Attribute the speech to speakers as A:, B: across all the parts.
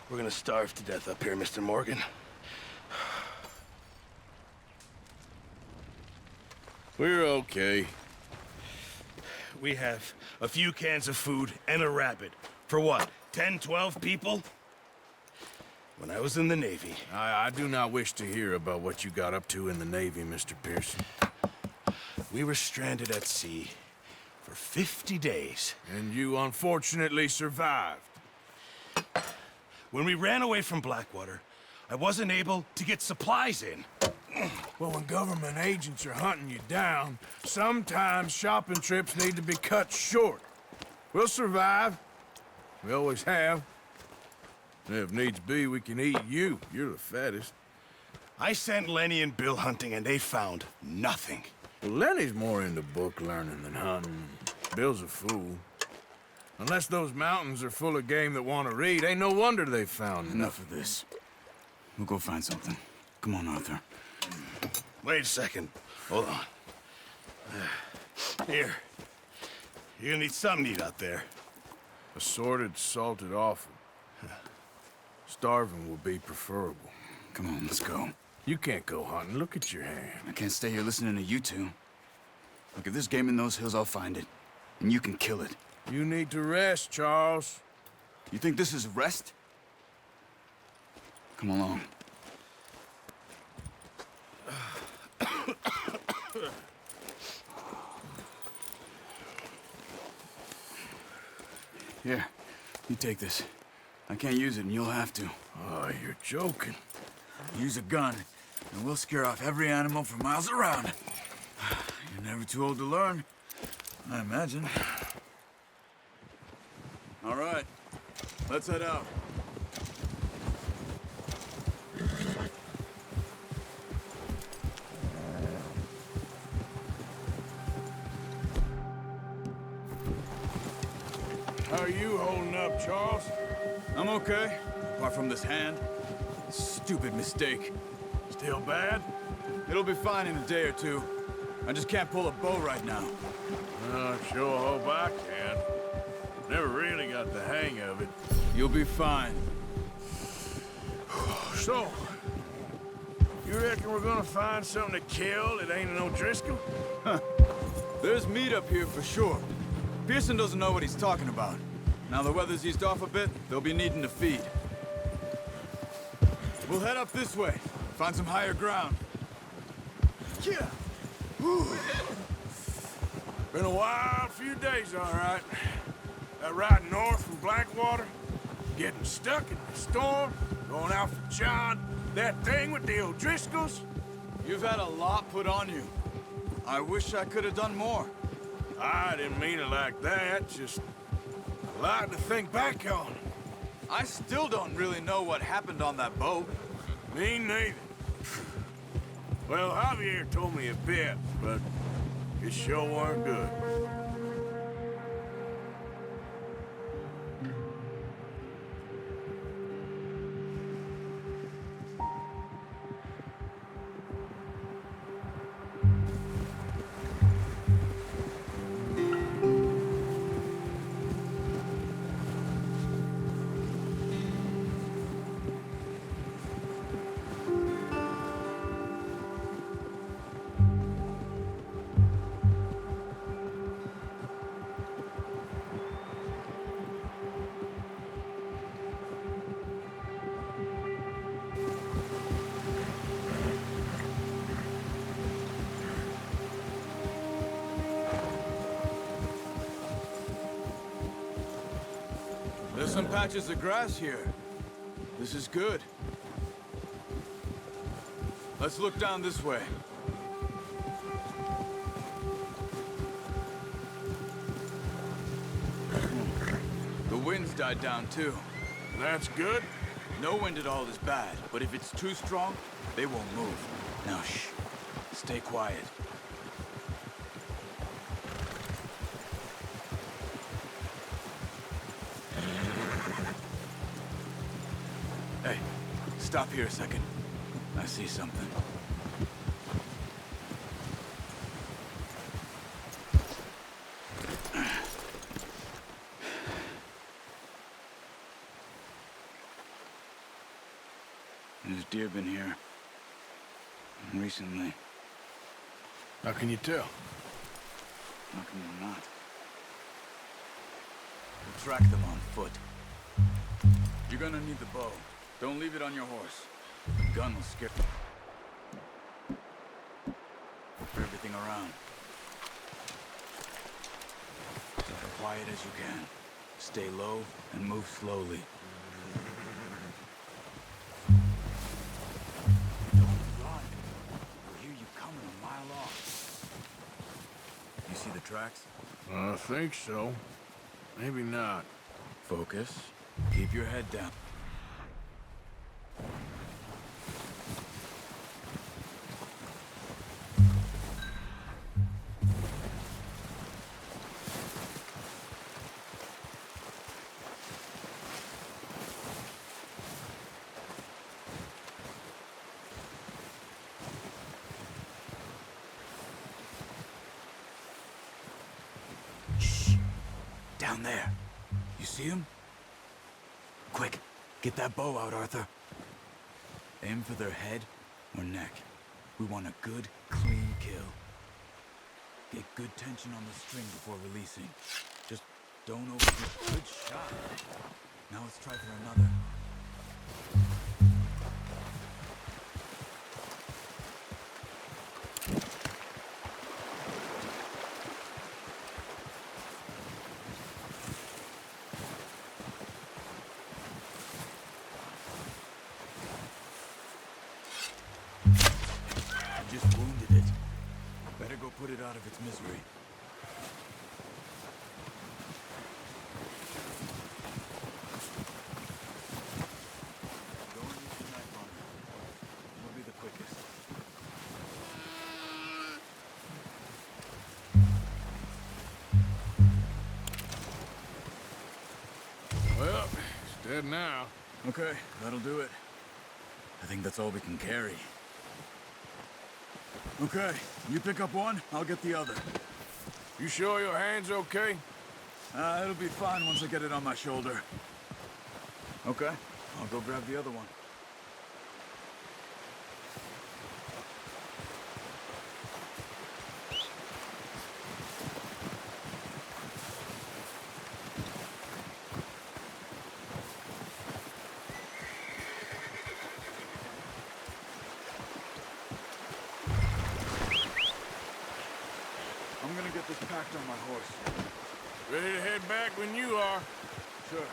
A: We're gonna starve to death up here, Mr. Morgan.
B: We're okay.
A: We have a few cans of food and a rabbit. For what, 10, 12 people? When I was in the Navy...
B: I do not wish to hear about what you got up to in the Navy, Mr. Pearson.
A: We were stranded at sea for 50 days.
B: And you unfortunately survived.
A: When we ran away from Blackwater, I wasn't able to get supplies in.
B: Well, when government agents are hunting you down, sometimes shopping trips need to be cut short. We'll survive. We always have. And if needs be, we can eat you. You're the fattest.
A: I sent Lenny and Bill hunting, and they found nothing.
B: Well, Lenny's more into book learning than hunting. Bill's a fool. Unless those mountains are full of game that want to read, ain't no wonder they found
C: Enough of this. We'll go find something. Come on, Arthur.
A: Wait a second. Hold on. Here. You're gonna need something to eat out there.
B: Assorted, salted offal. Starving will be preferable.
C: Come on, let's go.
B: You can't go hunting. Look at your hand.
C: I can't stay here listening to you two. Look, if there's game in those hills, I'll find it. And you can kill it.
B: You need to rest, Charles.
C: You think this is rest? Come along. Here, you take this. I can't use it, and you'll have to.
B: Oh, you're joking.
C: Use a gun, and we'll scare off every animal for miles around. You're never too old to learn, I imagine. All right, let's head out.
B: How are you holding up, Charles?
C: I'm okay, apart from this hand. Stupid mistake.
B: Still bad?
C: It'll be fine in a day or two. I just can't pull a bow right now.
B: I sure hope I can. Never really got the hang of it.
C: You'll be fine.
B: So, you reckon we're gonna find something to kill that ain't no Driscoll?
C: There's meat up here for sure. Pearson doesn't know what he's talking about. Now the weather's eased off a bit, they'll be needing to feed. We'll head up this way, find some higher ground. Yeah.
B: Been a wild few days, all right. That ride north from Blackwater, getting stuck in the storm, going out for John, that thing with the O'Driscolls.
C: You've had a lot put on you. I wish I could have done more.
B: I didn't mean it like that, just a lot to think back on.
C: I still don't really know what happened on that boat.
B: Me neither. Well, Javier told me a bit, but it sure weren't good.
C: There's some patches of grass here. This is good. Let's look down this way. The wind's died down too.
B: That's good.
C: No wind at all is bad, but if it's too strong, they won't move. Now shh. Stay quiet. Hey, stop here a second. I see something. There's deer been here. Recently.
B: How can you tell?
C: How come they're not? We'll track them on foot. You're gonna need the bow. Don't leave it on your horse. The gun will scare everything around. As quiet as you can. Stay low and move slowly. Don't run. We'll hear you coming a mile off. You see the tracks?
B: I think so. Maybe not.
C: Focus. Keep your head down. Shh. Down there. You see him? Quick, get that bow out, Arthur. Aim for their head or neck. We want a good, clean kill. Get good tension on the string before releasing. Just don't overdo. Good shot. Now let's try for another. Just wounded it. Better go put it out of its misery. Go and use the knife on it. It'll be the quickest.
B: Well, it's dead now.
C: Okay, that'll do it. I think that's all we can carry. Okay, you pick up one, I'll get the other.
B: You sure your hand's okay?
C: It'll be fine once I get it on my shoulder. Okay, I'll go grab the other one. I'm gonna get this packed on my horse.
B: Ready to head back when you are.
C: Sure. I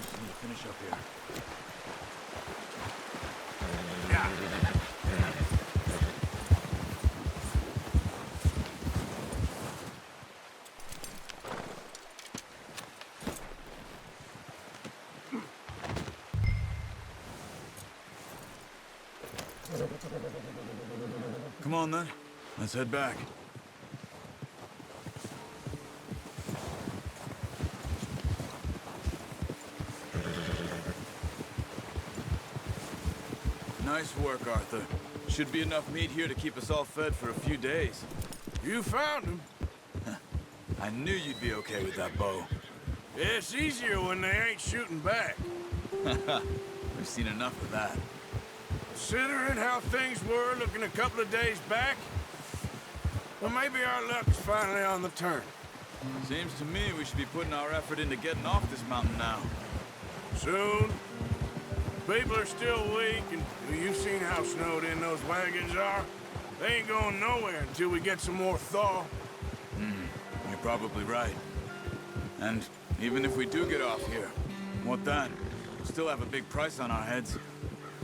C: just need to finish up here. Come on then. Let's head back. Nice work, Arthur. Should be enough meat here to keep us all fed for a few days.
B: You found him.
C: I knew you'd be okay with that bow.
B: It's easier when they ain't shooting back.
C: We've seen enough of that.
B: Considering how things were looking a couple of days back, well, maybe our luck's finally on the turn.
C: Seems to me we should be putting our effort into getting off this mountain now.
B: Soon. People are still weak, and you've seen how snowed in those wagons are. They ain't going nowhere until we get some more thaw.
C: You're probably right. And even if we do get off here, what then? We'll still have a big price on our heads.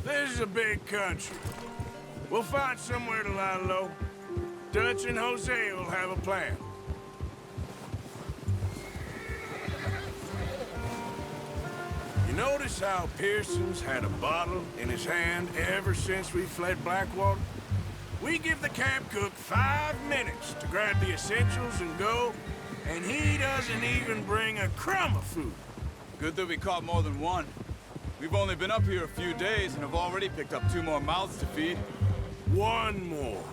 B: This is a big country. We'll find somewhere to lie low. Dutch and Jose will have a plan. You notice how Pearson's had a bottle in his hand ever since we fled Blackwater? We give the camp cook 5 minutes to grab the essentials and go, and he doesn't even bring a crumb of food.
C: Good that we caught more than one. We've only been up here a few days and have already picked up 2 more mouths to feed.
B: One more.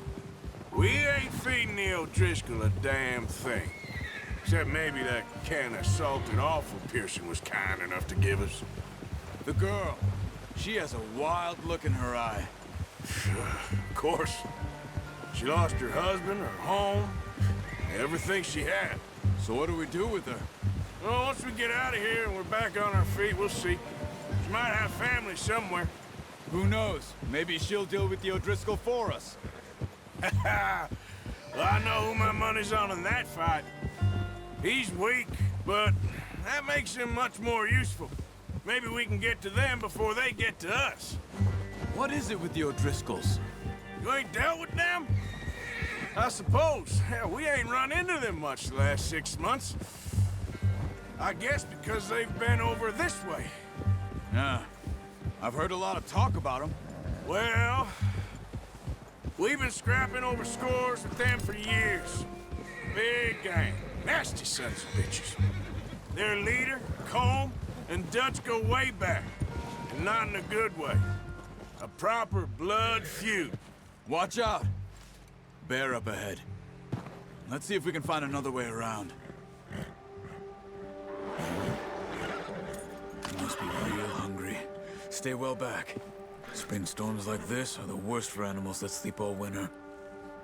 B: We ain't feeding the O'Driscoll a damn thing. Except maybe that can of salted offal Pearson was kind enough to give us.
C: The girl. She has a wild look in her eye.
B: Of course. She lost her husband, her home, everything she had.
C: So what do we do with her?
B: Well, once we get out of here and we're back on our feet, we'll see. She might have family somewhere.
C: Who knows? Maybe she'll deal with the O'Driscoll for us.
B: Well, I know who my money's on in that fight. He's weak, but that makes him much more useful. Maybe we can get to them before they get to us.
C: What is it with the O'Driscolls?
B: You ain't dealt with them? I suppose. Hell, we ain't run into them much the last 6 months. I guess because they've been over this way.
C: Yeah. I've heard a lot of talk about them.
B: Well, we've been scrapping over scores with them for years. Big gang. Nasty sons of bitches. Their leader, Combe, and Dutch go way back. And not in a good way. A proper blood feud.
C: Watch out! Bear up ahead. Let's see if we can find another way around. You must be real hungry. Stay well back. Spring storms like this are the worst for animals that sleep all winter.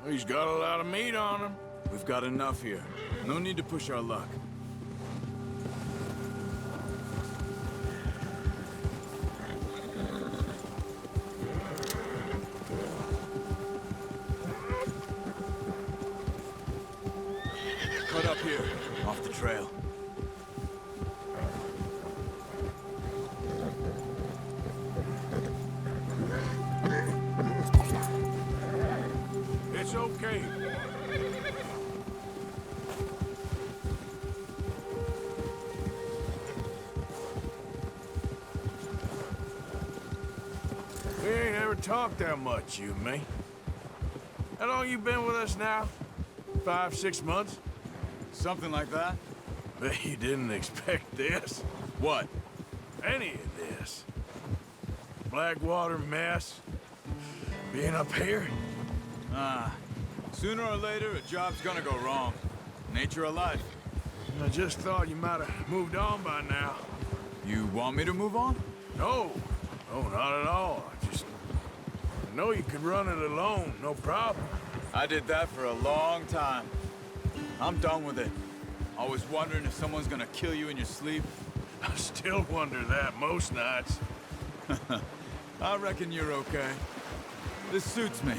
B: He's got a lot of meat on him.
C: We've got enough here. No need to push our luck. Cut up here, off the trail.
B: It's okay. We ain't ever talked that much, you and me. How long you been with us now? 5, 6 months?
C: Something like that?
B: Bet you didn't expect this.
C: What?
B: Any of this. Blackwater mess. Being up here.
C: Sooner or later, a job's gonna go wrong. Nature of life.
B: I just thought you might have moved on by now.
C: You want me to move on?
B: No. No, not at all. I know you could run it alone, no problem.
C: I did that for a long time. I'm done with it. Always wondering if someone's gonna kill you in your sleep.
B: I still wonder that most nights.
C: I reckon you're okay. This suits me.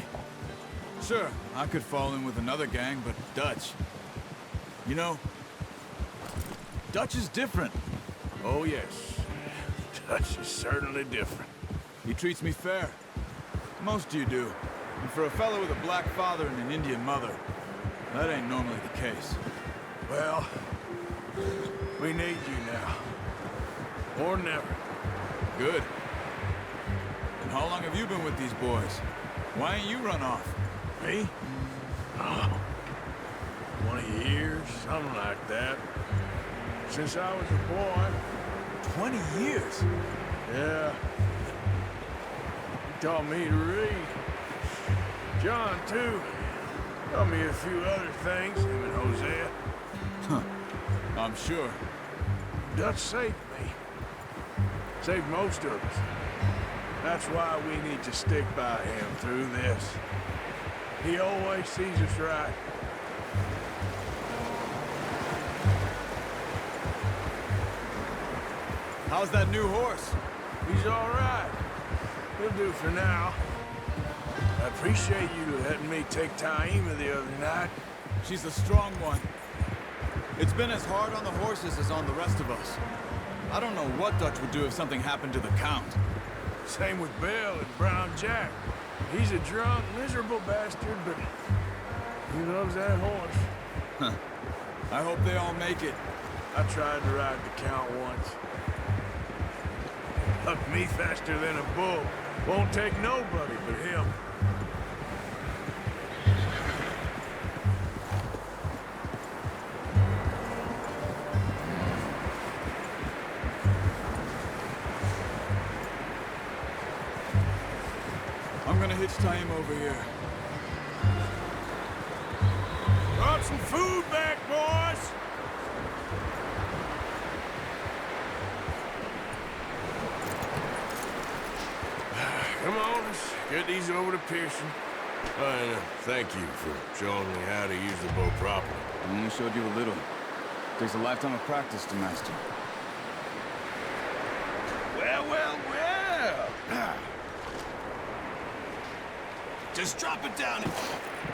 C: Sure, I could fall in with another gang, but Dutch... You know, Dutch is different.
B: Oh, yes. Dutch is certainly different.
C: He treats me fair. Most of you do. And for a fellow with a black father and an Indian mother, that ain't normally the case.
B: Well, we need you now. Or never.
C: Good. And how long have you been with these boys? Why ain't you run off?
B: Me? Oh, 20 years, something like that. Since I was a boy.
C: 20 years?
B: Yeah. He taught me to read. John, too. Taught me a few other things, him and Hosea.
C: Huh. I'm sure.
B: Dutch saved me. Saved most of us. That's why we need to stick by him through this. He always sees us right.
C: How's that new horse?
B: He's all right. He'll do for now. I appreciate you letting me take Taima the other night.
C: She's a strong one. It's been as hard on the horses as on the rest of us. I don't know what Dutch would do if something happened to the Count.
B: Same with Bill and Brown Jack. He's a drunk, miserable bastard, but he loves that horse.
C: Huh. I hope they all make it.
B: I tried to ride the Count once. Hucked me faster than a bull. Won't take nobody but him.
C: I'm gonna hitch Taima over here.
B: Brought some food back, boys! Come on, let's get these over to Pearson. And thank you for showing me how to use the bow properly.
C: I only showed you a little. Takes a lifetime of practice to master.
A: Well. Just drop it down.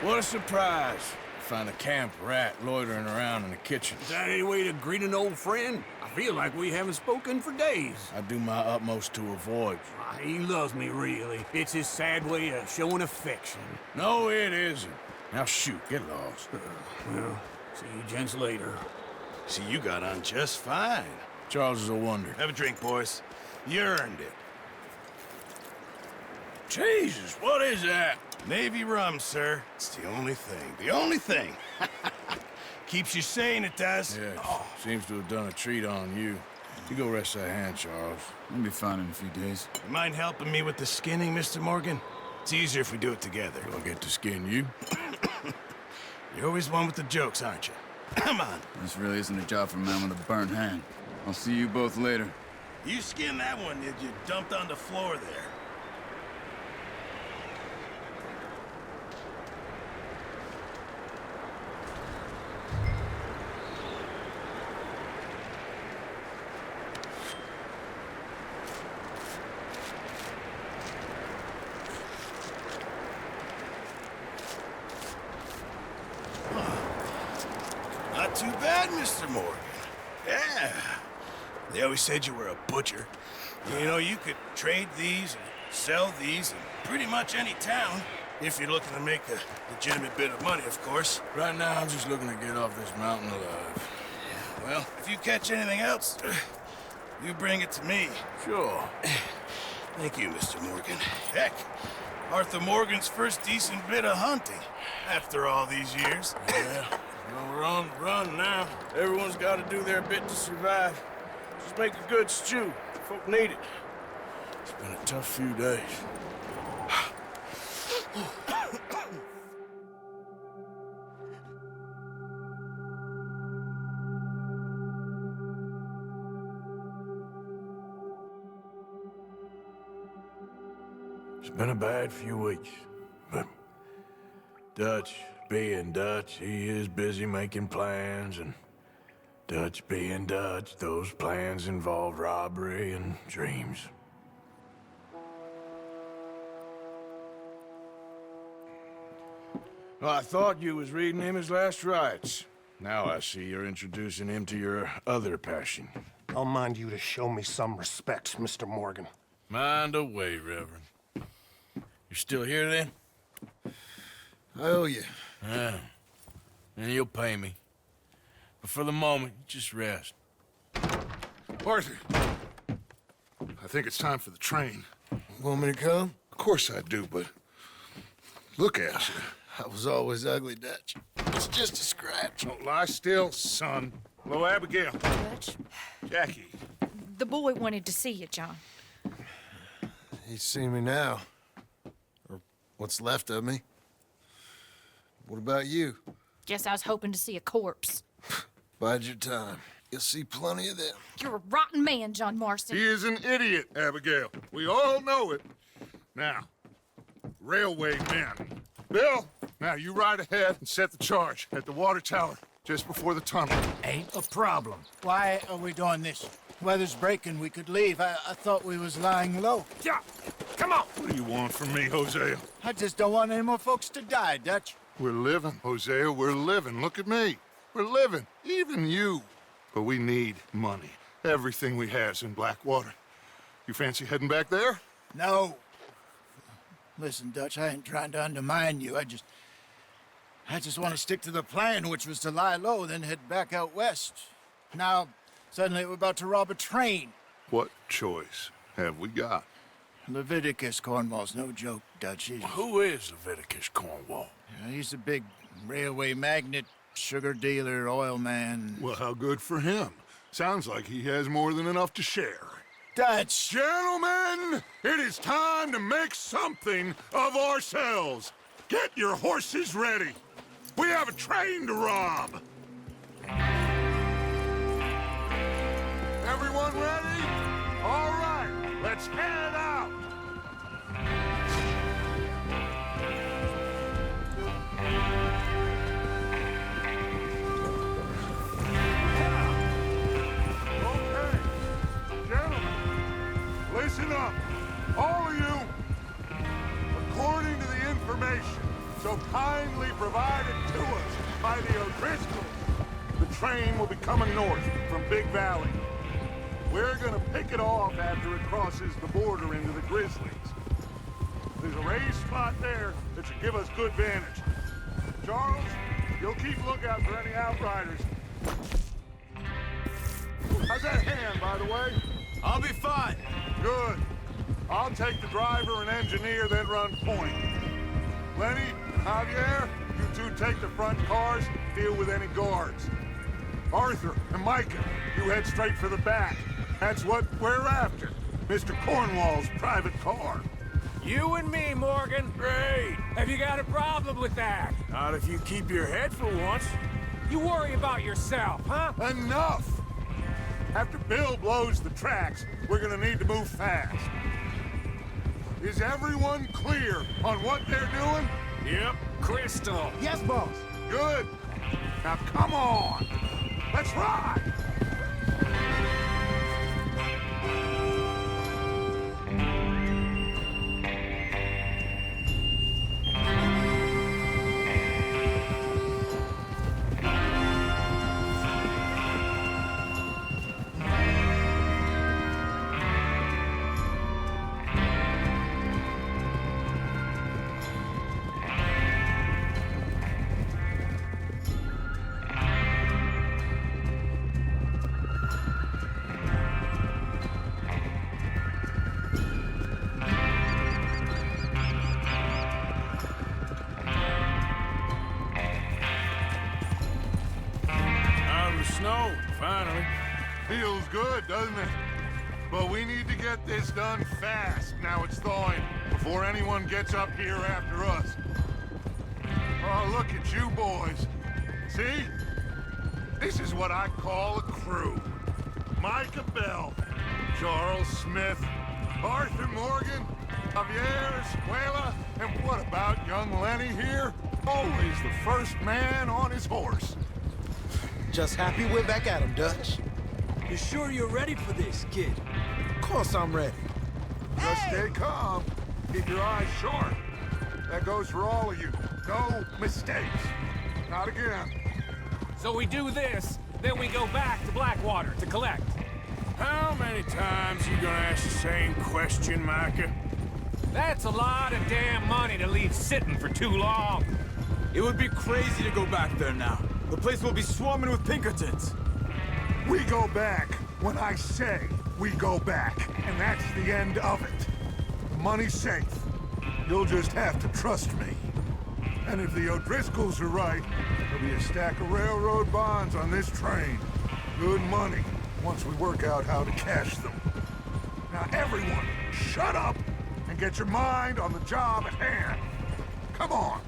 B: What a surprise. Find a camp rat loitering around in the kitchen.
D: Is that any way to greet an old friend? I feel like we haven't spoken for days.
B: I do my utmost to avoid you.
D: He loves me, really. It's his sad way of showing affection.
B: No, it isn't. Now shoot, get lost.
D: Well, see you gents later.
A: See, you got on just fine.
B: Charles is a wonder.
A: Have a drink, boys. You earned it.
B: Jesus, what is that?
A: Navy rum, sir. It's the only thing. The only thing. Keeps you sane, it does.
B: Yeah, seems to have done a treat on you. You go rest that hand, Charles.
C: I'll be fine in a few days.
A: You mind helping me with the skinning, Mr. Morgan? It's easier if we do it together.
B: Do I get to skin you?
A: You're always one with the jokes, aren't you? Come on.
C: This really isn't a job for a man with a burnt hand. I'll see you both later.
A: You skinned that one that you dumped on the floor there. Not too bad, Mr. Morgan. Yeah. They always said you were a butcher. You know, you could trade these and sell these in pretty much any town, if you're looking to make a legitimate bit of money, of course.
B: Right now, I'm just looking to get off this mountain alive.
A: Well, if you catch anything else, you bring it to me.
B: Sure.
A: Thank you, Mr. Morgan. Heck, Arthur Morgan's first decent bit of hunting after all these years.
B: Yeah. Well, we're on the run now. Everyone's got to do their bit to survive. Just make a good stew. Folk need it. It's been a tough few days. It's been a bad few weeks, but Dutch being Dutch, he is busy making plans, and Dutch being Dutch, those plans involve robbery and dreams. Well, I thought you was reading him his last rites. Now I see you're introducing him to your other passion.
E: I'll mind you to show me some respect, Mr. Morgan.
B: Mind away, Reverend. You're still here, then?
F: I owe you.
B: Yeah. And you'll pay me. But for the moment, just rest.
F: Arthur, I think it's time for the train.
E: Want me to come?
F: Of course I do, but look at you.
E: I was always ugly, Dutch. It's just a scratch.
F: Don't lie still, son. Hello, Abigail.
G: Dutch,
F: Jackie.
G: the boy wanted to see you, John.
E: He's seen me now. Or what's left of me. What about you?
G: Guess I was hoping to see a corpse.
E: Bide your time. You'll see plenty of them.
G: You're a rotten man, John Marston.
F: He is an idiot, Abigail. We all know it. Now, railway men. Bill, now you ride ahead and set the charge at the water tower just before the tunnel.
H: Ain't a problem. Why are we doing this? Weather's breaking. We could leave. I thought we was lying low.
F: Yeah, come on. What do you want from me, Hosea?
H: I just don't want any more folks to die, Dutch.
F: We're living, Hosea. We're living. Look at me. We're living. Even you. But we need money. Everything we has in Blackwater. You fancy heading back there?
H: No. Listen, Dutch, I ain't trying to undermine you. I just want to stick to the plan, which was to lie low, then head back out west. Now, suddenly we're about to rob a train.
F: What choice have we got?
H: Leviticus Cornwall's no joke, Dutch.
B: Who is Leviticus Cornwall?
H: He's a big railway magnate, sugar dealer, oil man.
F: Well, how good for him. Sounds like he has more than enough to share.
H: Dutch!
F: Gentlemen, it is time to make something of ourselves. Get your horses ready. We have a train to rob. Everyone ready? All right, let's head out. so kindly provided to us by the O'Driscolls. The train will be coming north from Big Valley. We're gonna pick it off after it crosses the border into the Grizzlies. There's a raised spot there that should give us good vantage. Charles, you'll keep lookout for any outriders. How's that hand, by the way?
C: I'll be fine.
F: Good. I'll take the driver and engineer, then run point. Lenny and Javier, you two take the front cars, deal with any guards. Arthur and Micah, you head straight for the back. That's what we're after. Mr. Cornwall's private car.
B: You and me, Morgan. Great.
I: Have you got a problem with that?
B: Not if you keep your head for once.
I: You worry about yourself, huh?
F: Enough! After Bill blows the tracks, we're gonna need to move fast. Is everyone clear on what they're doing?
B: Yep.
I: Crystal.
H: Yes, boss.
F: Good. Now come on. Let's ride!
B: Snow, finally.
F: Feels good, doesn't it? But we need to get this done fast, now it's thawing, before anyone gets up here after us. Oh, look at you boys. See? This is what I call a crew. Micah Bell, Charles Smith, Arthur Morgan, Javier Escuela, and what about young Lenny here? Always the first man on his horse.
E: Just happy we're back at him, Dutch.
C: You sure you're ready for this, kid?
E: Of course I'm ready.
F: Just stay calm. Keep your eyes sharp. That goes for all of you. No mistakes. Not again.
I: So we do this, then we go back to Blackwater to collect.
B: How many times you gonna ask the same question, Micah?
I: That's a lot of damn money to leave sitting for too long.
C: It would be crazy to go back there now. The place will be swarming with Pinkertons.
F: We go back when I say we go back, and that's the end of it. The money's safe. You'll just have to trust me. And if the O'Driscolls are right, there'll be a stack of railroad bonds on this train. Good money, once we work out how to cash them. Now everyone, shut up and get your mind on the job at hand. Come on.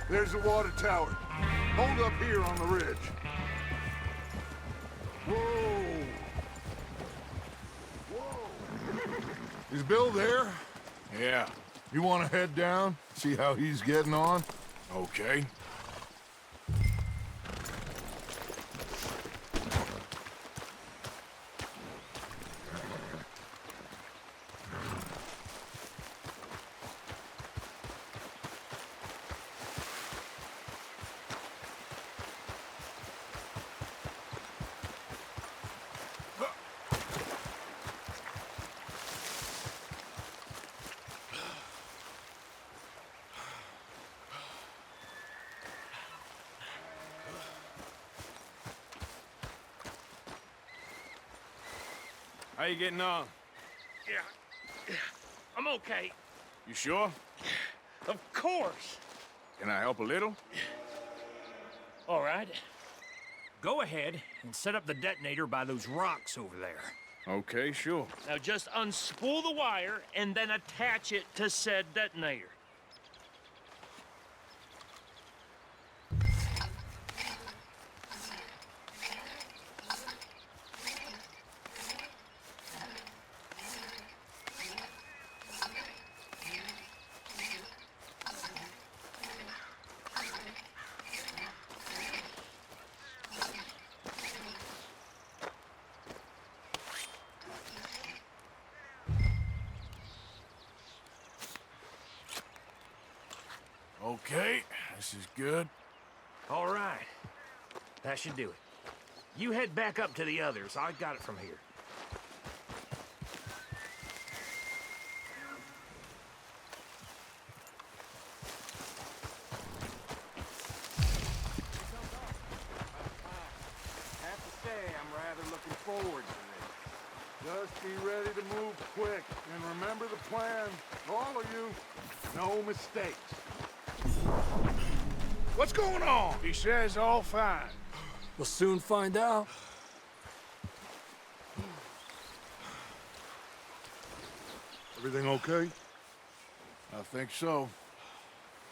F: There's the water tower. Hold up here on the ridge. Whoa! Whoa! Is Bill there?
B: Yeah.
F: You want to head down, see how he's getting on?
B: Okay. How you getting on?
J: Yeah, I'm okay.
B: You sure?
J: Of course.
B: Can I help a little?
J: All right. Go ahead and set up the detonator by those rocks over there.
B: Okay, sure.
J: Now just unspool the wire and then attach it to said detonator.
B: Okay, this is good.
J: All right. That should do it. You head back up to the others. I got it from here.
F: Have to say, I'm rather looking forward to this. Just be ready to move quick, and remember the plan. All of you, no mistakes.
B: What's going on? He says all fine.
D: We'll soon find out.
F: Everything okay?
B: I think so.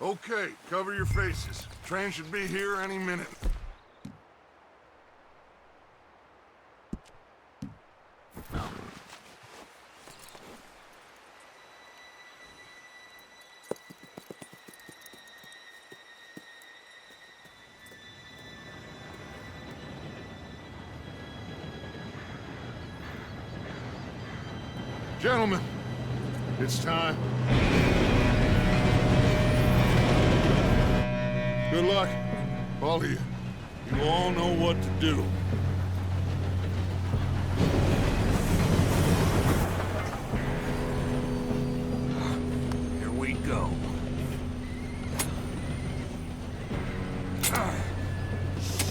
F: Okay, cover your faces. Train should be here any minute. Gentlemen, it's time. Good luck, all of you. You all know what to do.
J: Here we go.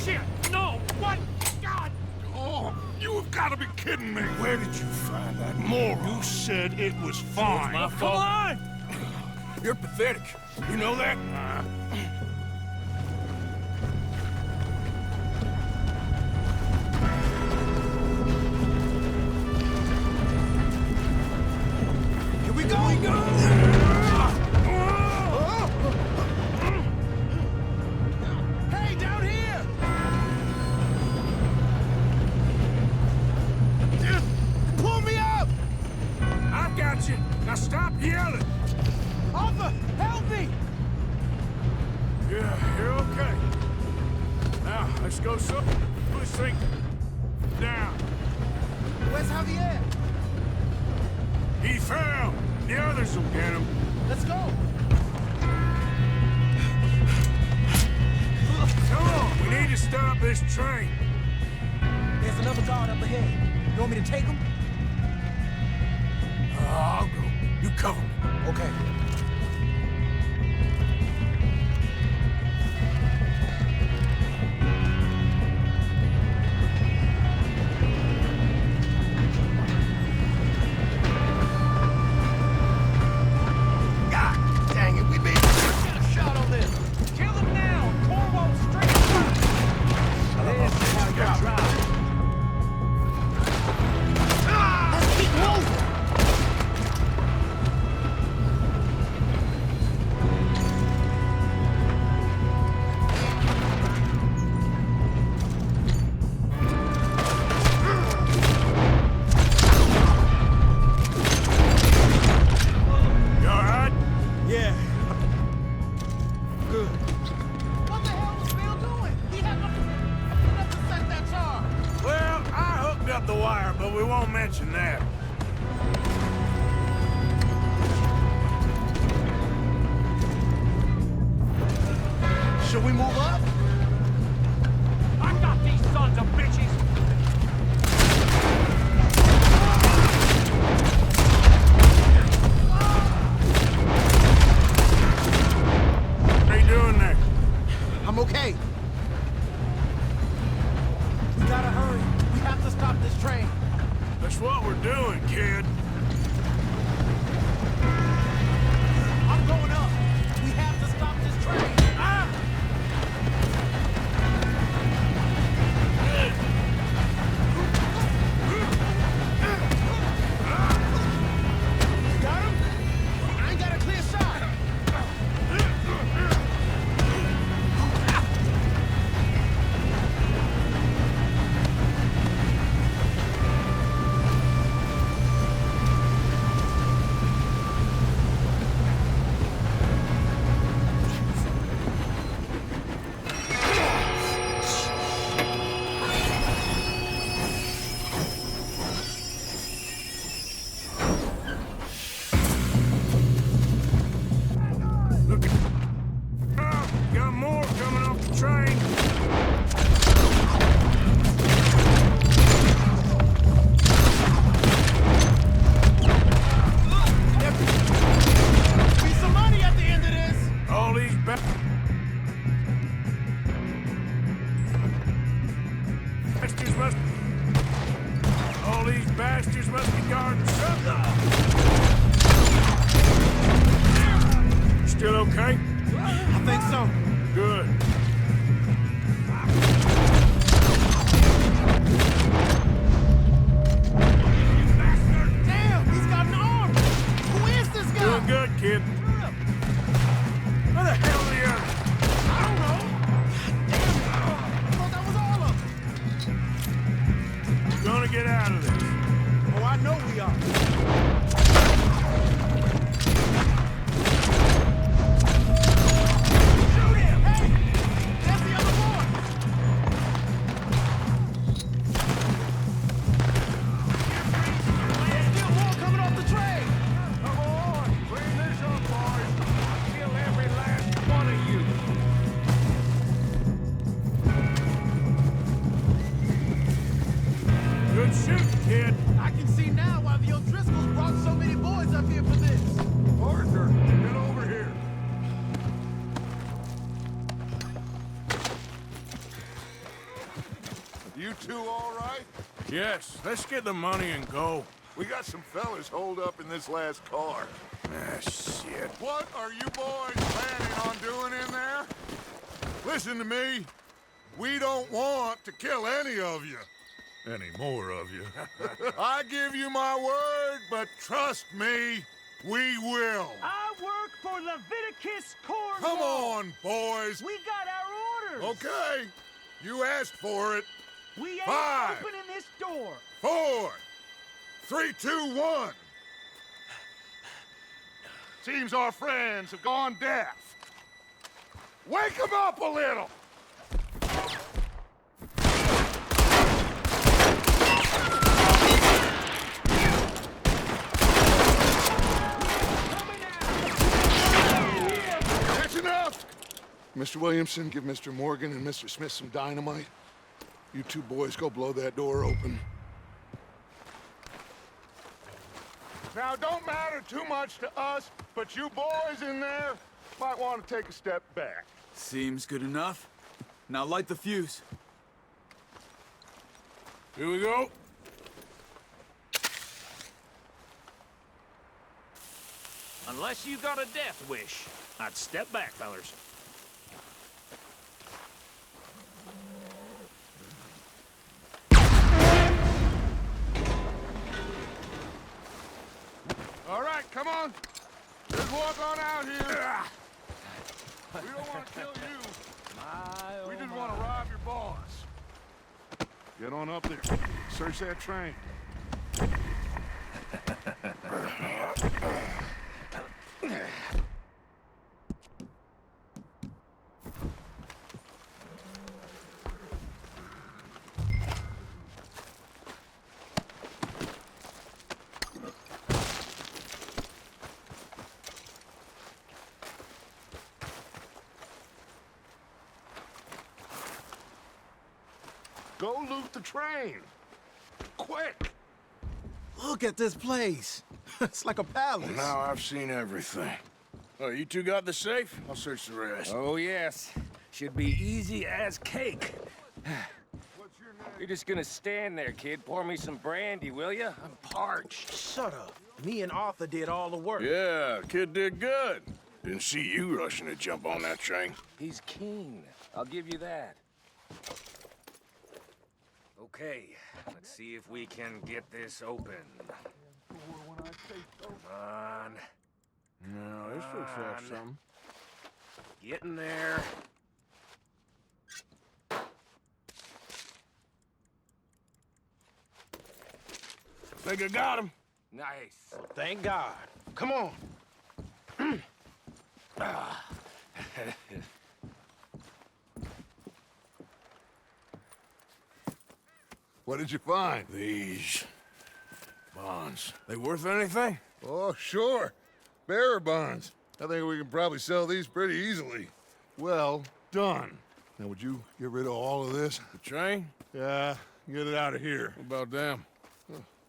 J: Shit! No! What? God!
F: Oh, you have got to be kidding me.
B: Where did you find that moron?
F: You said it was fine.
B: My
J: Come
B: fault.
J: on!
B: You're pathetic. You know that?
H: Here we go! Here we go! Hey, down here! Pull me up!
B: I got you. Now stop yelling.
H: Arthur, help me!
B: Yeah, you're okay. Now, let's go so this thing down.
H: Where's Javier?
B: He fell. The others will get him.
H: Let's go!
B: Come on, we need to stop this train.
H: There's another guard up ahead. You want me to take him?
B: I'll go. You cover me.
H: Okay.
A: Dang it, we made a shot on this.
J: Kill him now! Corvo straight front!
H: This is how you drive. Let's keep moving!
B: You all right?
H: Yeah. Good. What the hell was Bill doing? He had enough to set that charge.
B: Well, I hooked up the wire, but we won't mention that.
H: Should we move up?
J: I got these sons of bitches!
B: How you doing there?
H: I'm okay. We gotta hurry. We have to stop this train.
B: That's what we're doing, kid.
H: I'm going up. We have to stop this train. Ah!
B: okay?
H: I think so.
B: Good.
H: Damn, he's got an arm! Who is this guy?
B: Doing good, kid. Where the hell are the others?
H: I don't know. Damn it. I thought that was all of them.
B: We're gonna get out of this.
H: Oh, I know we are. Shoot him! Hey! There's the other boy! There's still more coming off the train!
I: Come on, clean this up, boys. I'll kill every last one of you.
B: Good shooting, kid.
H: I can see now why the O'Driscolls brought so many boys up here for this.
F: Arthur, get over here. You two all right?
B: Yes, let's get the money and go.
F: We got some fellas holed up in this last car.
B: Ah, shit.
F: What are you boys planning on doing in there? Listen to me. We don't want to kill any of you. Any more of you. I give you my word, but trust me, we will.
J: I work for Leviticus Cornwall.
F: Come on, boys.
J: We got our orders.
F: Okay. You asked for it.
J: We ain't
F: 5,
J: opening this door.
F: 4, 3, 2, 1. Seems our friends have gone deaf. Wake them up a little. That's enough. Mr. Williamson, give Mr. Morgan and Mr. Smith some dynamite. You two boys go blow that door open. Now, don't matter too much to us, but you boys in there might want to take a step back.
C: Seems good enough. Now light the fuse.
B: Here we go.
J: Unless you got a death wish, I'd step back, fellers.
F: All right, come on. Let's walk on out here. We don't want to kill you. We just want to rob your boss. Get on up there. Search that train. Go loot the train. Quick.
H: Look at this place. It's like a palace.
B: Now I've seen everything. Oh, you two got the safe? I'll search the rest.
I: Oh, yes. Should be easy as cake.
F: What's your name?
I: You're just gonna stand there, kid. Pour me some brandy, will you? I'm parched.
H: Shut up. Me and Arthur did all the work.
B: Yeah, kid did good. Didn't see you rushing to jump on that train.
I: He's keen. I'll give you that. Okay, let's see if we can get this open. Come on.
B: No, this looks like something.
I: Get in there.
B: Think I got him.
I: Nice.
H: Thank God. Come on.
F: What did you find?
B: These bonds. They worth anything?
F: Oh, sure. Bearer bonds. I think we can probably sell these pretty easily. Well done. Now, would you get rid of all of this?
B: The train?
F: Yeah, get it out of here.
B: What about them?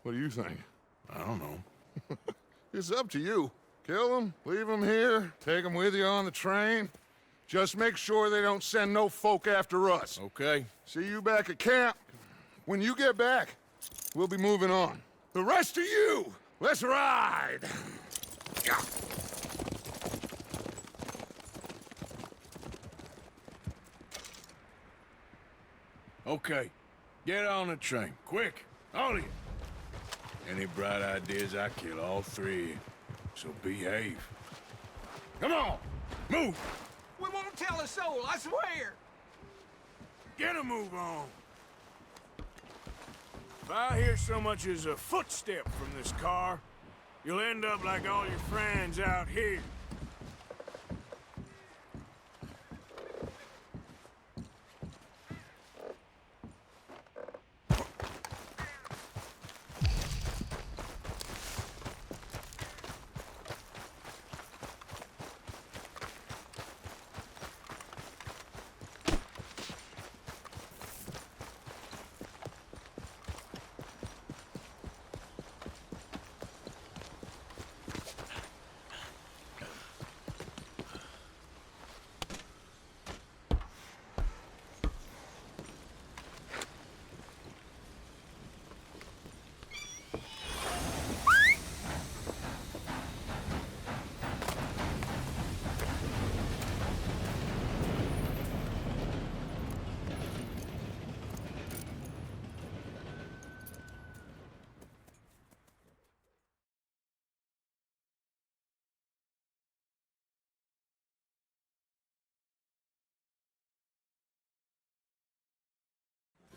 F: What do you think?
B: I don't know.
F: It's up to you. Kill them, leave them here, take them with you on the train. Just make sure they don't send no folk after us.
B: Okay.
F: See you back at camp. When you get back, we'll be moving on. The rest of you, let's ride!
B: Okay, get on the train, quick, all of you. Any bright ideas, I kill all three of you. So behave. Come on, move!
I: We won't tell a soul, I swear!
B: Get a move on. If I hear so much as a footstep from this car, you'll end up like all your friends out here.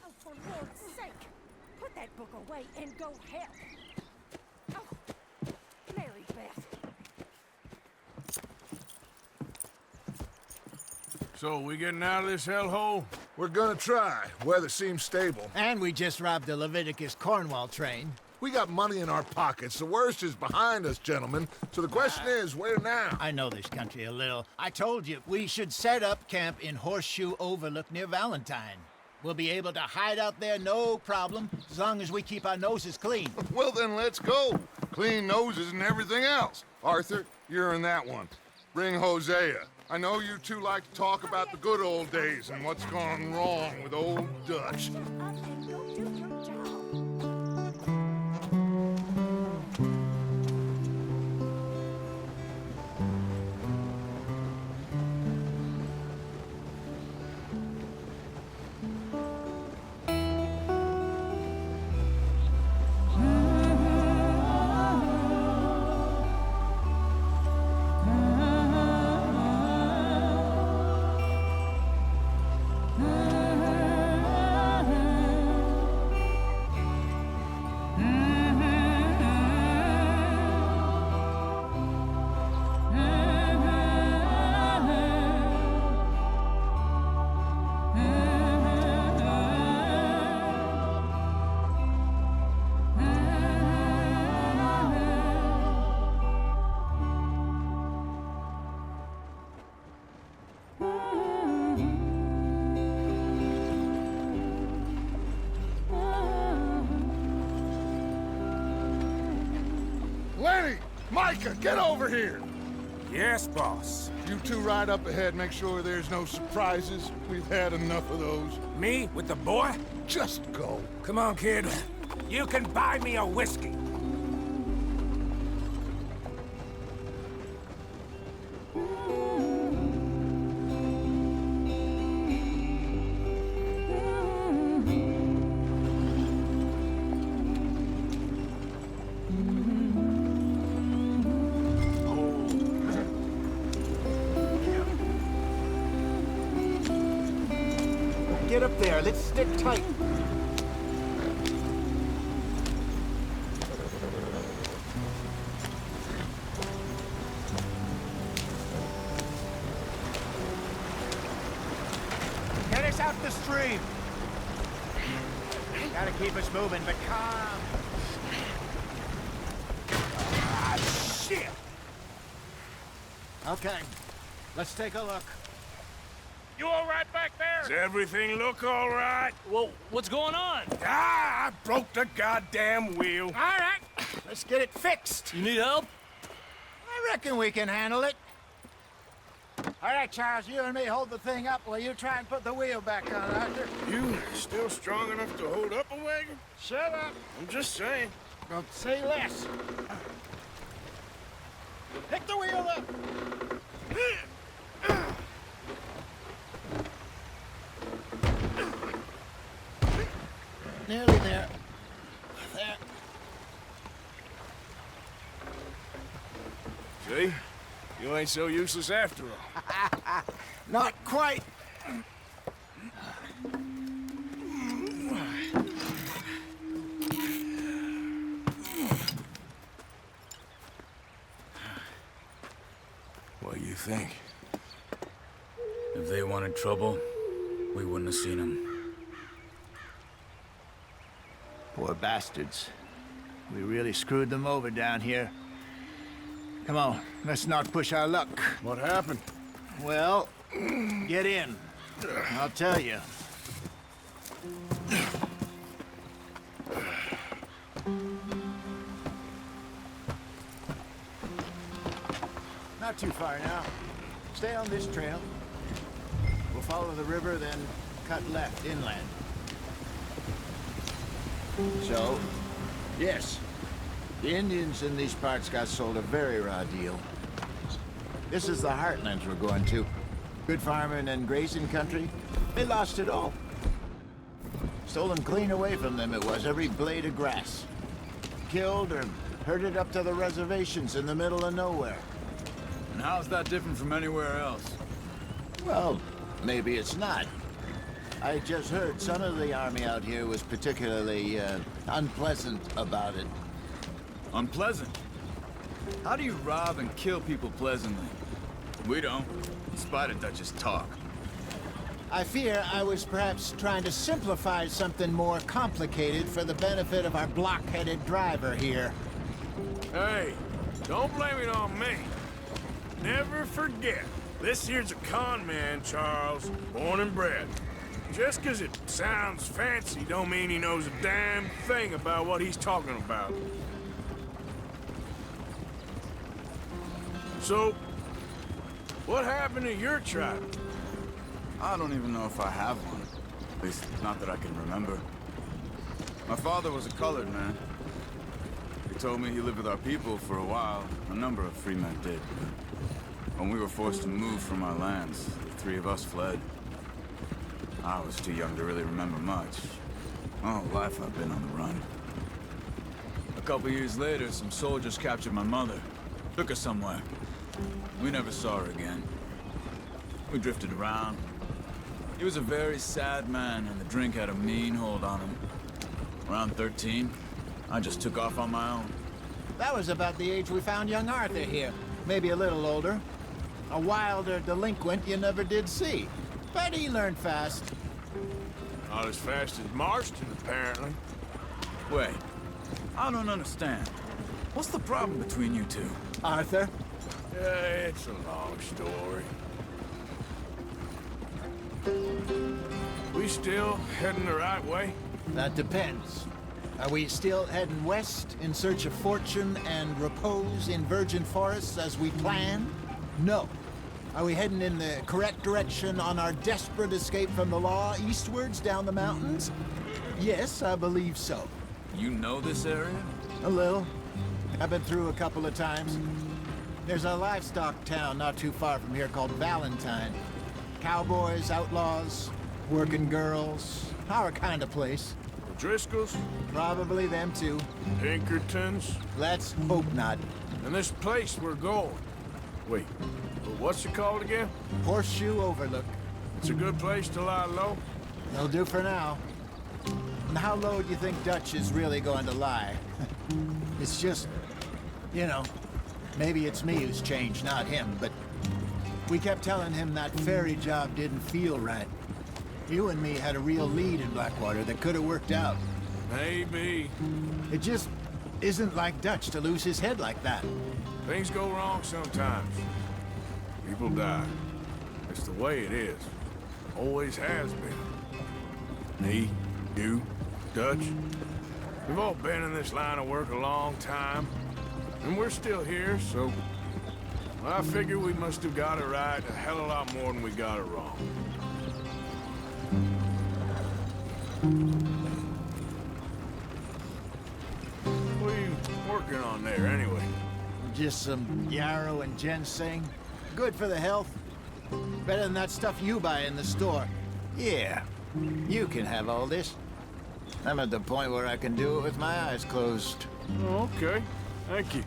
K: Oh, for Lord's sake! Put that book away and go help! Oh, Mary Beth.
B: So, we getting out of this hellhole?
F: We're gonna try. Weather seems stable.
H: And we just robbed the Leviticus Cornwall train.
F: We got money in our pockets. The worst is behind us, gentlemen. So the question is, where now?
H: I know this country a little. I told you, we should set up camp in Horseshoe Overlook near Valentine. We'll be able to hide out there no problem, as long as we keep our noses clean.
F: Well, then let's go. Clean noses and everything else. Arthur, you're in that one. Bring Hosea. I know you two like to talk about the good old days and what's gone wrong with old Dutch.
K: Shut up and go do your job.
F: Lenny! Micah, get over here!
I: Yes, boss.
F: You two ride up ahead, make sure there's no surprises. We've had enough of those.
I: Me with the boy?
F: Just go.
I: Come on, kid. You can buy me a whiskey.
H: Get up there, let's stick tight. Get us out the stream. Gotta keep us moving, but calm.
I: Ah, shit!
H: Okay, let's take a look.
J: You all right back there?
B: Does everything look all right?
J: Well, what's going on?
B: Ah, I broke the goddamn wheel.
H: All right, let's get it fixed.
J: You need help?
H: I reckon we can handle it. All right, Charles, you and me hold the thing up while you try and put the wheel back on, Arthur.
B: You still strong enough to hold up a wagon?
H: Shut up.
B: I'm just saying.
H: Don't say less. Pick the wheel up. nearly there. There.
B: See? You ain't so useless after all.
H: Not quite.
B: What do you think?
C: If they wanted trouble, we wouldn't have seen them.
H: Poor bastards. We really screwed them over down here. Come on, let's not push our luck.
B: What happened?
H: Well, get in. I'll tell you. Not too far now. Stay on this trail. We'll follow the river, then cut left inland. So, yes, the Indians in these parts got sold a very raw deal. This is the heartlands we're going to. Good farming and grazing country. They lost it all. Stolen clean away from them it was, every blade of grass. Killed or herded up to the reservations in the middle of nowhere.
C: And how's that different from anywhere else?
H: Well, maybe it's not. I just heard some of the army out here was particularly unpleasant about it.
C: Unpleasant? How do you rob and kill people pleasantly? We don't, in spite of Dutch's talk.
H: I fear I was perhaps trying to simplify something more complicated for the benefit of our block-headed driver here.
B: Hey, don't blame it on me. Never forget, this here's a con man, Charles, born and bred. Just 'cause it sounds fancy don't mean he knows a damn thing about what he's talking about. So, what happened to your tribe?
C: I don't even know if I have one. At least, not that I can remember. My father was a colored man. He told me he lived with our people for a while. A number of free men did. When we were forced to move from our lands, the three of us fled. I was too young to really remember much. All life I've been on the run. A couple years later, some soldiers captured my mother. Took her somewhere. We never saw her again. We drifted around. He was a very sad man, and the drink had a mean hold on him. Around 13, I just took off on my own.
H: That was about the age we found young Arthur here. Maybe a little older. A wilder delinquent you never did see. But he learned fast.
B: Not as fast as Marston, apparently.
C: Wait, I don't understand. What's the problem between you two?
H: Arthur?
B: It's a long story. We still heading the right way?
H: That depends. Are we still heading west in search of fortune and repose in virgin forests as we planned? No. Are we heading in the correct direction on our desperate escape from the law eastwards down the mountains? Yes, I believe so.
C: You know this area?
H: A little. I've been through a couple of times. There's a livestock town not too far from here called Valentine. Cowboys, outlaws, working girls, our kind of place.
B: The Driscolls?
H: Probably them too.
B: Pinkertons?
H: Let's hope not.
B: And this place we're going. Wait, what's it called again?
H: Horseshoe Overlook.
B: It's a good place to lie low?
H: It'll do for now. And how low do you think Dutch is really going to lie? It's just, you know, maybe it's me who's changed, not him, but we kept telling him that ferry job didn't feel right. You and me had a real lead in Blackwater that could have worked out.
B: Maybe.
H: It just isn't like Dutch to lose his head like that.
B: Things go wrong sometimes. People die. It's the way it is. Always has been. Me, you, Dutch. We've all been in this line of work a long time. And we're still here, so... I figure we must have got it right a hell of a lot more than we got it wrong. What are you working on there, anyway?
H: Just some yarrow and ginseng. Good for the health. Better than that stuff you buy in the store. Yeah, you can have all this. I'm at the point where I can do it with my eyes closed.
B: Okay. Thank you.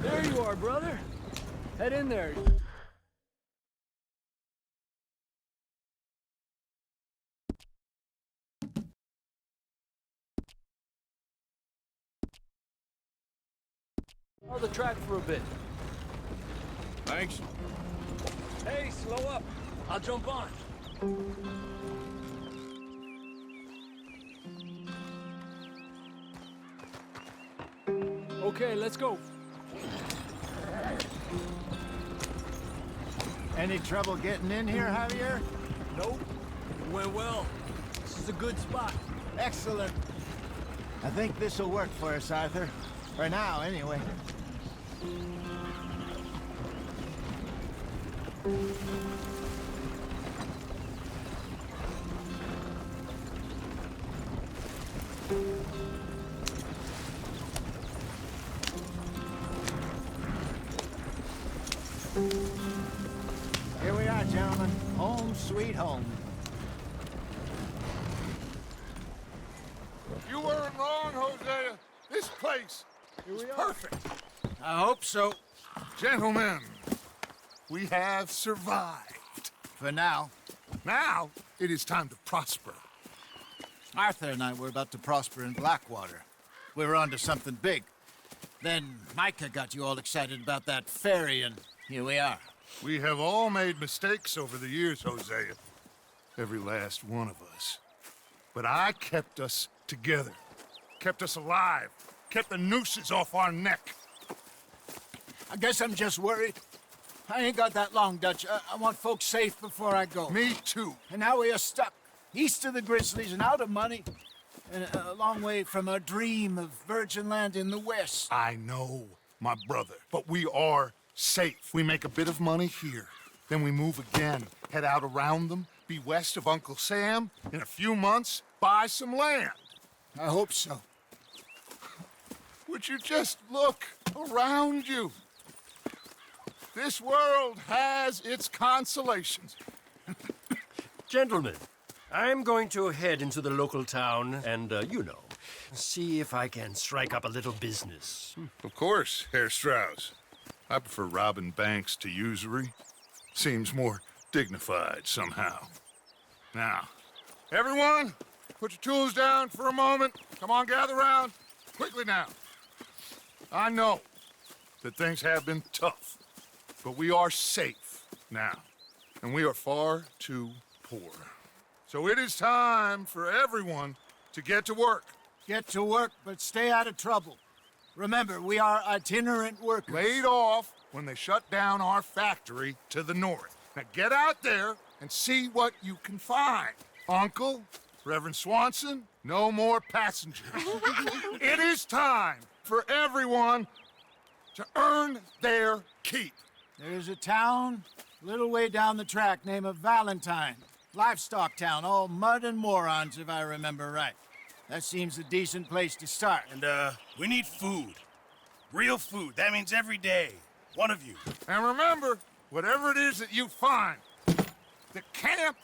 L: There you are, brother. Head in there. Hold the track for a bit.
B: Thanks.
L: Hey, slow up. I'll jump on. Okay, let's go.
H: Any trouble getting in here, Javier?
L: Nope. It went well. This is a good spot.
H: Excellent. I think this'll work for us, Arthur. For now, anyway. Here we are, gentlemen. Home sweet home.
F: You weren't wrong, Hosea. This place is perfect.
H: I hope so.
F: Gentlemen, we have survived.
H: For now.
F: Now, it is time to prosper.
H: Arthur and I were about to prosper in Blackwater. We were onto something big. Then Micah got you all excited about that ferry, and here we are.
F: We have all made mistakes over the years, Hosea. Every last one of us. But I kept us together. Kept us alive. Kept the nooses off our neck.
H: I guess I'm just worried. I ain't got that long, Dutch. I want folks safe before I go.
F: Me too.
H: And now we are stuck east of the Grizzlies and out of money. And a long way from our dream of virgin land in the west.
F: I know, my brother. But we are safe. We make a bit of money here. Then we move again. Head out around them. Be west of Uncle Sam. In a few months, buy some land.
H: I hope so.
F: Would you just look around you? This world has its consolations.
J: Gentlemen, I'm going to head into the local town and, see if I can strike up a little business.
F: Of course, Herr Strauss. I prefer robbing banks to usury. Seems more dignified somehow. Now, everyone, put your tools down for a moment. Come on, gather round. Quickly now. I know that things have been tough, but we are safe now, and we are far too poor. So it is time for everyone to get to work.
H: Get to work, but stay out of trouble. Remember, we are itinerant workers.
F: Laid off when they shut down our factory to the north. Now get out there and see what you can find. Uncle, Reverend Swanson, no more passengers. It is time for everyone to earn their keep.
H: There's a town a little way down the track named Valentine. Livestock town, all mud and morons, if I remember right. That seems a decent place to start.
A: And, we need food. Real food. That means every day. One of you.
F: And remember, whatever it is that you find, the camp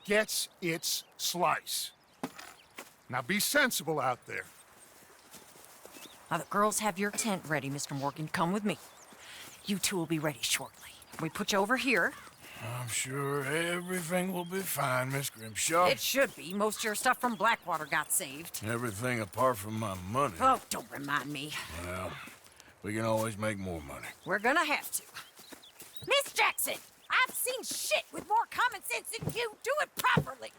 F: gets its slice. Now be sensible out there.
M: Now, the girls have your tent ready, Mr. Morgan. Come with me. You two will be ready shortly. We put you over here.
B: I'm sure everything will be fine, Miss Grimshaw.
M: It should be. Most of your stuff from Blackwater got saved.
B: Everything apart from my money.
M: Oh, don't remind me.
B: Well, we can always make more money.
M: We're gonna have to. Miss Jackson, I've seen shit with more common sense than you. Do it properly.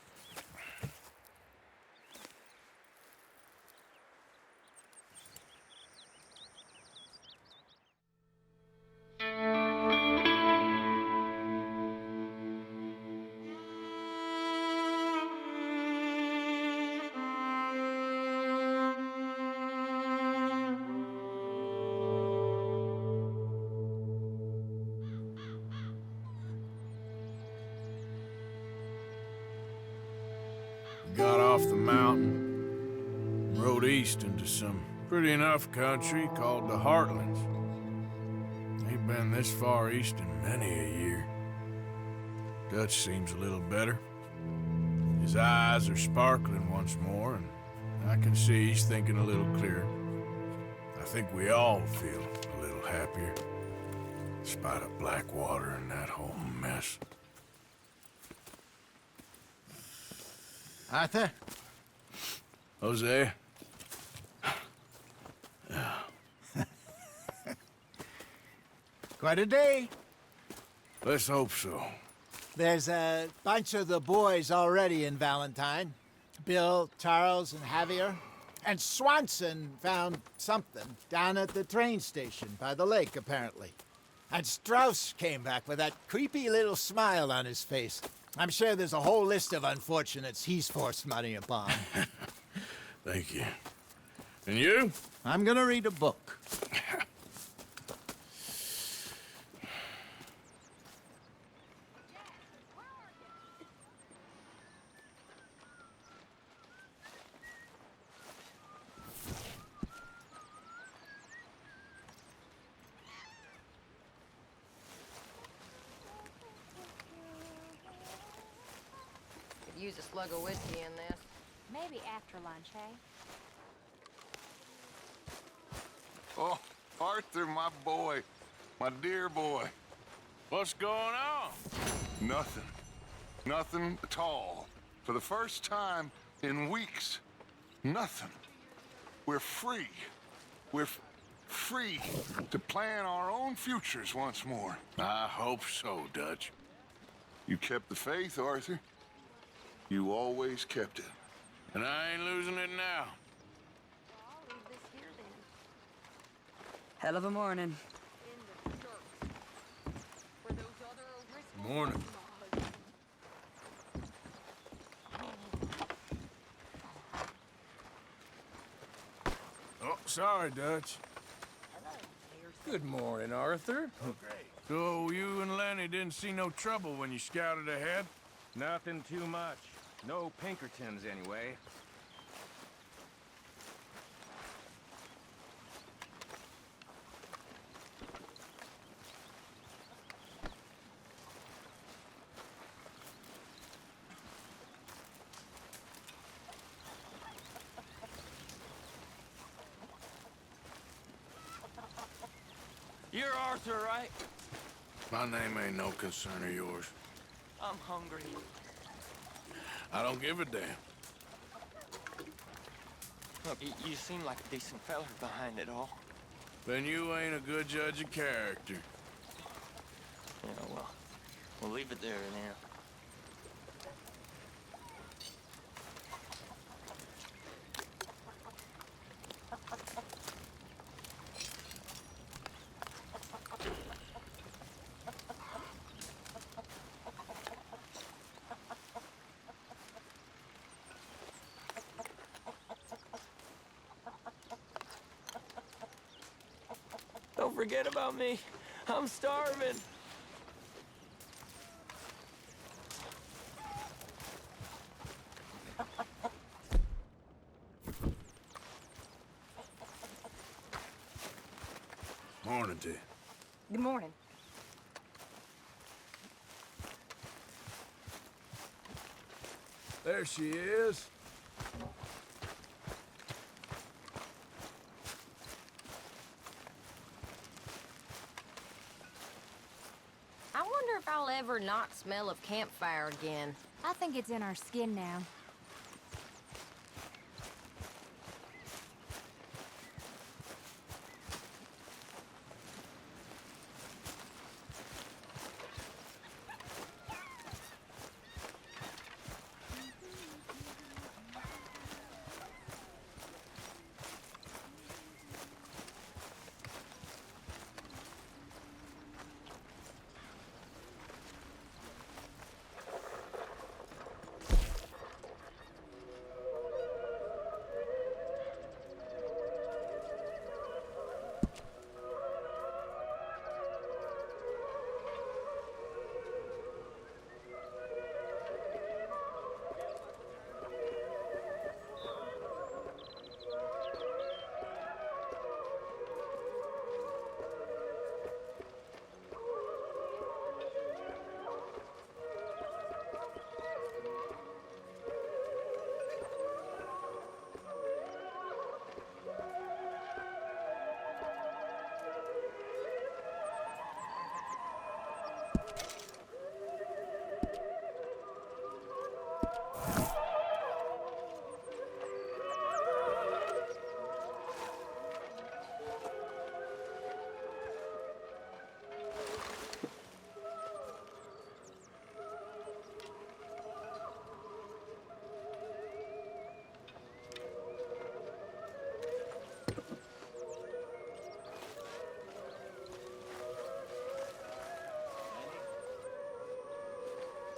B: off the mountain and rode east into some pretty enough country called the Heartlands. Ain't been this far east in many a year. Dutch seems a little better. His eyes are sparkling once more, and I can see he's thinking a little clearer. I think we all feel a little happier, in spite of Blackwater and that whole mess.
H: Arthur?
B: Jose?
H: Quite a day.
B: Let's hope so.
H: There's a bunch of the boys already in Valentine. Bill, Charles, and Javier. And Swanson found something down at the train station by the lake, apparently. And Strauss came back with that creepy little smile on his face. I'm sure there's a whole list of unfortunates he's forced money upon.
B: Thank you. And you?
H: I'm gonna read a book.
N: Use a slug of whiskey in this.
K: Maybe after lunch, hey?
F: Oh, Arthur, my boy. My dear boy.
B: What's going on?
F: Nothing. Nothing at all. For the first time in weeks, nothing. We're free. We're free to plan our own futures once more.
B: I hope so, Dutch.
F: You kept the faith, Arthur. You always kept it.
B: And I ain't losing it now.
N: I'll leave this here then.
M: Hell of a morning.
N: In the dirt. For those other O'Driscolls.
B: Morning. Oh, sorry, Dutch.
L: Good morning, Arthur.
B: So you and Lenny didn't see no trouble when you scouted ahead?
O: Nothing too much. No Pinkertons, anyway.
P: You're Arthur, right?
B: My name ain't no concern of yours.
P: I'm hungry.
B: I don't give a damn.
P: Look, you seem like a decent feller behind it all.
B: Then you ain't a good judge of character.
P: Yeah, well, we'll leave it there then. Don't forget about me. I'm starving.
B: Morning to you.
N: Good morning.
B: There she is.
N: I wonder if I'll ever not smell of campfire again.
K: I think it's in our skin now.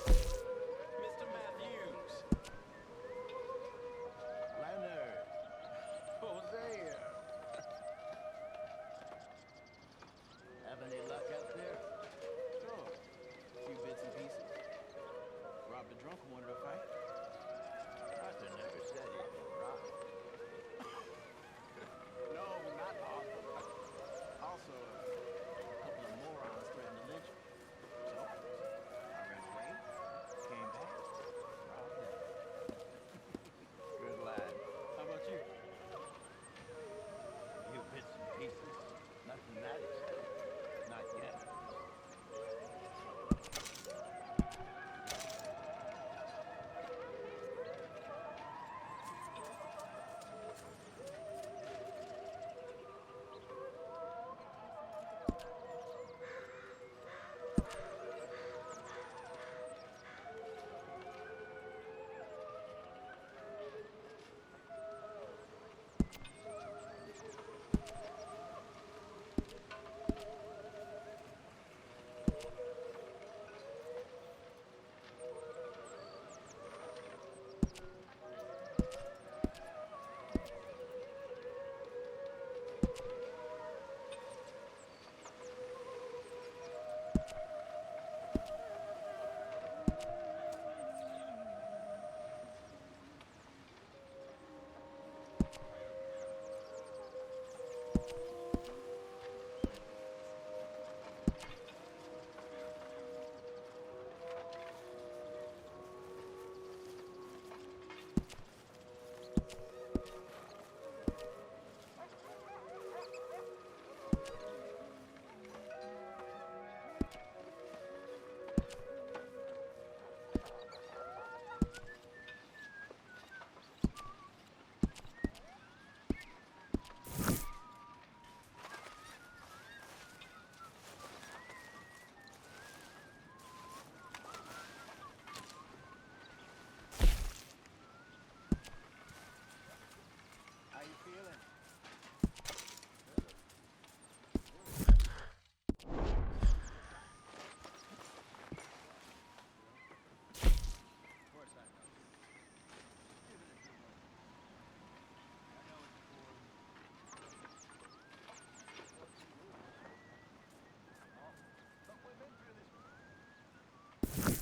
O: Mr. Matthews.
H: Leonard. Hosea. Have any luck up there?
O: Sure. A few bits and pieces. Robbed a drunk who wanted to fight.
H: Arthur never said he'd been robbed.
O: No, not Arthur. Also, a couple of morons threatened to lynch me. So, I ran away, came back, robbed them.
H: Good lad.
O: How about you?
H: A few bits and pieces. Nothing that exciting. Not yet.
O: But we've been through this before.